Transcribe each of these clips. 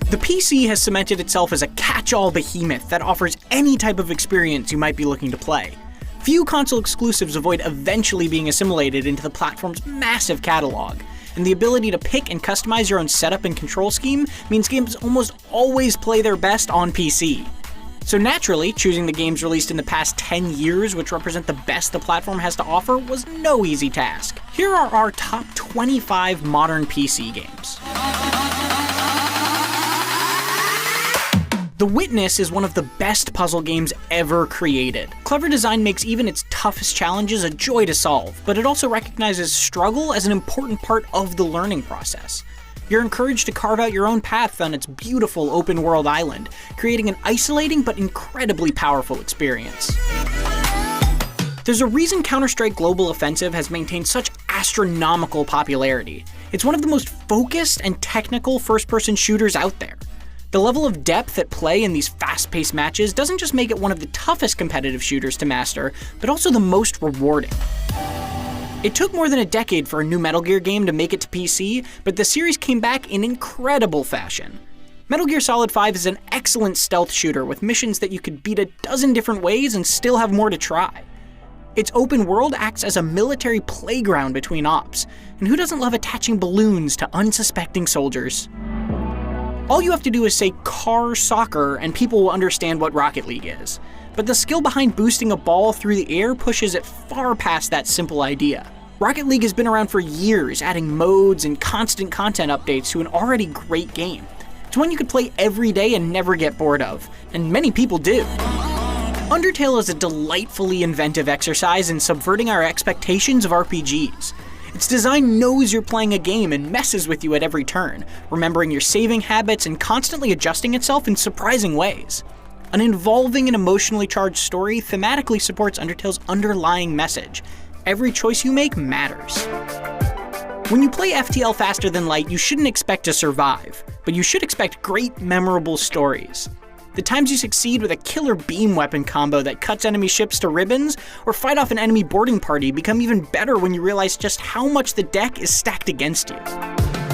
The PC has cemented itself as a catch-all behemoth that offers any type of experience you might be looking to play. Few console exclusives avoid eventually being assimilated into the platform's massive catalog, and the ability to pick and customize your own setup and control scheme means games almost always play their best on PC. So naturally, choosing the games released in the past 10 years which represent the best the platform has to offer was no easy task. Here are our top 25 modern PC games. The Witness is one of the best puzzle games ever created. Clever design makes even its toughest challenges a joy to solve, but it also recognizes struggle as an important part of the learning process. You're encouraged to carve out your own path on its beautiful open-world island, creating an isolating but incredibly powerful experience. There's a reason Counter-Strike Global Offensive has maintained such astronomical popularity. It's one of the most focused and technical first-person shooters out there. The level of depth at play in these fast-paced matches doesn't just make it one of the toughest competitive shooters to master, but also the most rewarding. It took more than a decade for a new Metal Gear game to make it to PC, but the series came back in incredible fashion. Metal Gear Solid 5 is an excellent stealth shooter with missions that you could beat a dozen different ways and still have more to try. Its open world acts as a military playground between ops, and who doesn't love attaching balloons to unsuspecting soldiers? All you have to do is say car soccer and people will understand what Rocket League is. But the skill behind boosting a ball through the air pushes it far past that simple idea. Rocket League has been around for years, adding modes and constant content updates to an already great game. It's one you could play every day and never get bored of, and many people do. Undertale is a delightfully inventive exercise in subverting our expectations of RPGs. Its design knows you're playing a game and messes with you at every turn, remembering your saving habits and constantly adjusting itself in surprising ways. An involving and emotionally charged story thematically supports Undertale's underlying message. Every choice you make matters. When you play FTL faster than light, you shouldn't expect to survive, but you should expect great, memorable stories. The times you succeed with a killer beam weapon combo that cuts enemy ships to ribbons, or fight off an enemy boarding party become even better when you realize just how much the deck is stacked against you.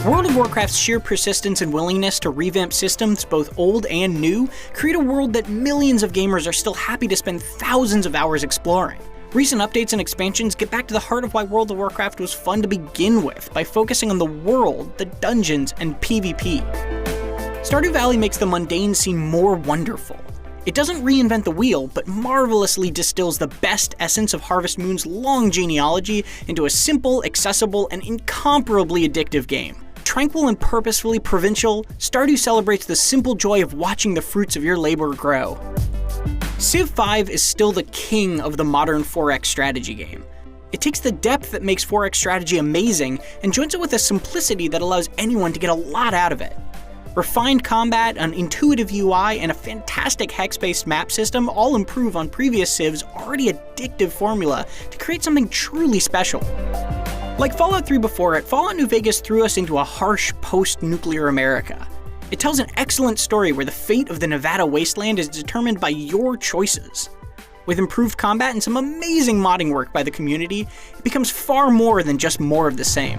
World of Warcraft's sheer persistence and willingness to revamp systems both old and new create a world that millions of gamers are still happy to spend thousands of hours exploring. Recent updates and expansions get back to the heart of why World of Warcraft was fun to begin with by focusing on the world, the dungeons, and PvP. Stardew Valley makes the mundane seem more wonderful. It doesn't reinvent the wheel, but marvelously distills the best essence of Harvest Moon's long genealogy into a simple, accessible, and incomparably addictive game. Tranquil and purposefully provincial, Stardew celebrates the simple joy of watching the fruits of your labor grow. Civ 5 is still the king of the modern 4X strategy game. It takes the depth that makes 4X strategy amazing and joins it with a simplicity that allows anyone to get a lot out of it. Refined combat, an intuitive UI, and a fantastic hex-based map system all improve on previous Civ's already addictive formula to create something truly special. Like Fallout 3 before it, Fallout New Vegas threw us into a harsh post-nuclear America. It tells an excellent story where the fate of the Nevada wasteland is determined by your choices. With improved combat and some amazing modding work by the community, it becomes far more than just more of the same.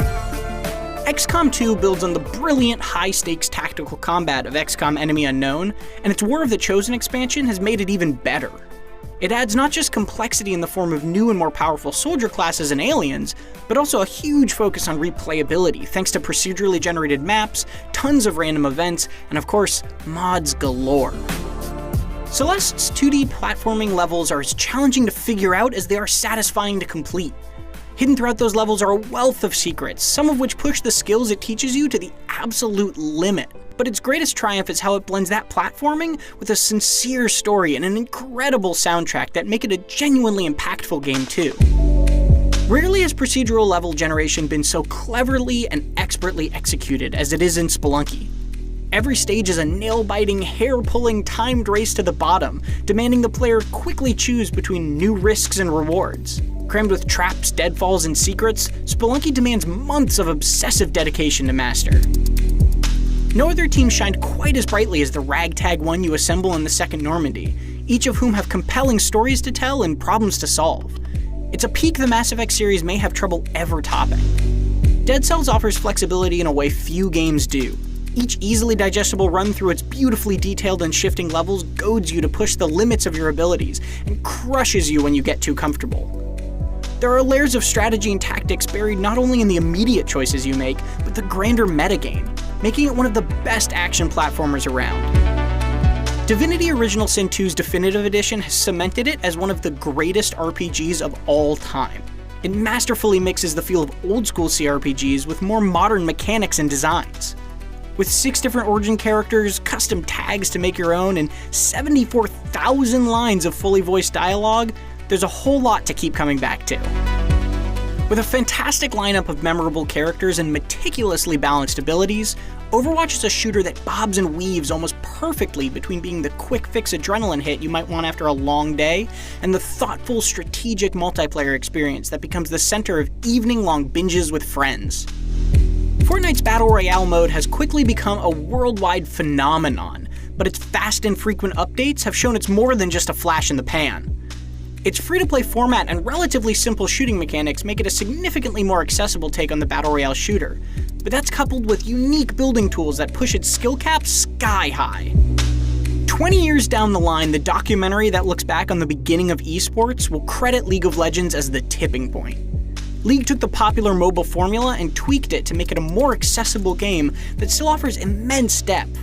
XCOM 2 builds on the brilliant high-stakes tactical combat of XCOM Enemy Unknown, and its War of the Chosen expansion has made it even better. It adds not just complexity in the form of new and more powerful soldier classes and aliens, but also a huge focus on replayability thanks to procedurally generated maps, tons of random events, and of course, mods galore. Celeste's 2D platforming levels are as challenging to figure out as they are satisfying to complete. Hidden throughout those levels are a wealth of secrets, some of which push the skills it teaches you to the absolute limit. But its greatest triumph is how it blends that platforming with a sincere story and an incredible soundtrack that make it a genuinely impactful game too. Rarely has procedural level generation been so cleverly and expertly executed as it is in Spelunky. Every stage is a nail-biting, hair-pulling, timed race to the bottom, demanding the player quickly choose between new risks and rewards. Crammed with traps, deadfalls, and secrets, Spelunky demands months of obsessive dedication to master. No other team shined quite as brightly as the ragtag one you assemble in the Second Normandy, each of whom have compelling stories to tell and problems to solve. It's a peak the Mass Effect series may have trouble ever topping. Dead Cells offers flexibility in a way few games do. Each easily digestible run through its beautifully detailed and shifting levels goads you to push the limits of your abilities, and crushes you when you get too comfortable. There are layers of strategy and tactics buried not only in the immediate choices you make, but the grander metagame, making it one of the best action platformers around. Divinity Original Sin 2's Definitive Edition has cemented it as one of the greatest RPGs of all time. It masterfully mixes the feel of old-school CRPGs with more modern mechanics and designs. With 6 different origin characters, custom tags to make your own, and 74,000 lines of fully voiced dialogue, there's a whole lot to keep coming back to. With a fantastic lineup of memorable characters and meticulously balanced abilities, Overwatch is a shooter that bobs and weaves almost perfectly between being the quick-fix adrenaline hit you might want after a long day, and the thoughtful, strategic multiplayer experience that becomes the center of evening-long binges with friends. Fortnite's Battle Royale mode has quickly become a worldwide phenomenon, but its fast and frequent updates have shown it's more than just a flash in the pan. Its free-to-play format and relatively simple shooting mechanics make it a significantly more accessible take on the Battle Royale shooter, but that's coupled with unique building tools that push its skill cap sky high. 20 years down the line, the documentary that looks back on the beginning of esports will credit League of Legends as the tipping point. League took the popular mobile formula and tweaked it to make it a more accessible game that still offers immense depth.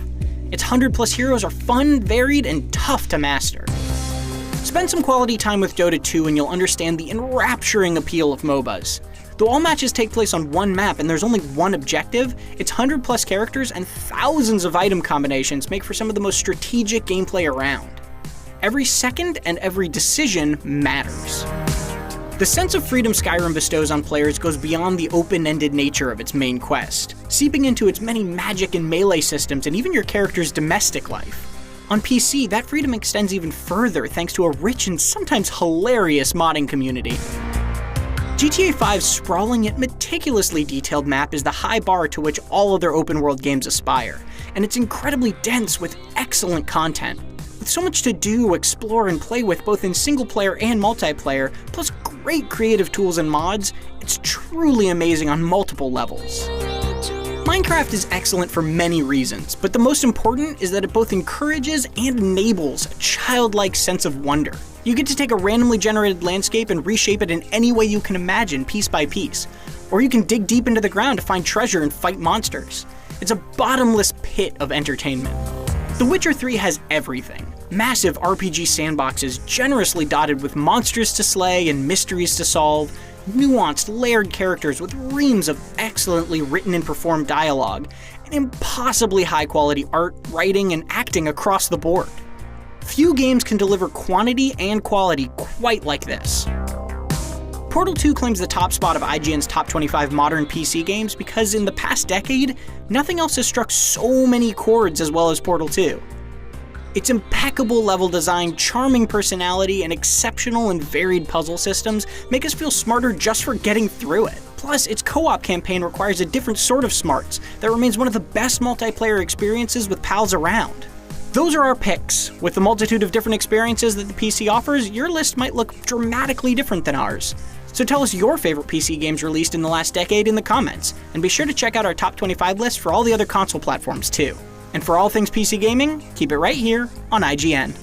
Its 100+ heroes are fun, varied, and tough to master. Spend some quality time with Dota 2 and you'll understand the enrapturing appeal of MOBAs. Though all matches take place on one map and there's only one objective, its 100+ characters and thousands of item combinations make for some of the most strategic gameplay around. Every second and every decision matters. The sense of freedom Skyrim bestows on players goes beyond the open-ended nature of its main quest, seeping into its many magic and melee systems and even your character's domestic life. On PC, that freedom extends even further thanks to a rich and sometimes hilarious modding community. GTA 5's sprawling yet meticulously detailed map is the high bar to which all other open-world games aspire, and it's incredibly dense with excellent content. With so much to do, explore, and play with both in single-player and multiplayer, plus great creative tools and mods, it's truly amazing on multiple levels. Minecraft is excellent for many reasons, but the most important is that it both encourages and enables a childlike sense of wonder. You get to take a randomly generated landscape and reshape it in any way you can imagine, piece by piece. Or you can dig deep into the ground to find treasure and fight monsters. It's a bottomless pit of entertainment. The Witcher 3 has everything. Massive RPG sandboxes generously dotted with monsters to slay and mysteries to solve, nuanced, layered characters with reams of excellently written and performed dialogue, and impossibly high-quality art, writing, and acting across the board. Few games can deliver quantity and quality quite like this. Portal 2 claims the top spot of IGN's top 25 modern PC games because in the past decade, nothing else has struck so many chords as well as Portal 2. Its impeccable level design, charming personality, and exceptional and varied puzzle systems make us feel smarter just for getting through it. Plus, its co-op campaign requires a different sort of smarts that remains one of the best multiplayer experiences with pals around. Those are our picks. With the multitude of different experiences that the PC offers, your list might look dramatically different than ours. So tell us your favorite PC games released in the last decade in the comments, and be sure to check out our top 25 list for all the other console platforms too. And for all things PC gaming, keep it right here on IGN.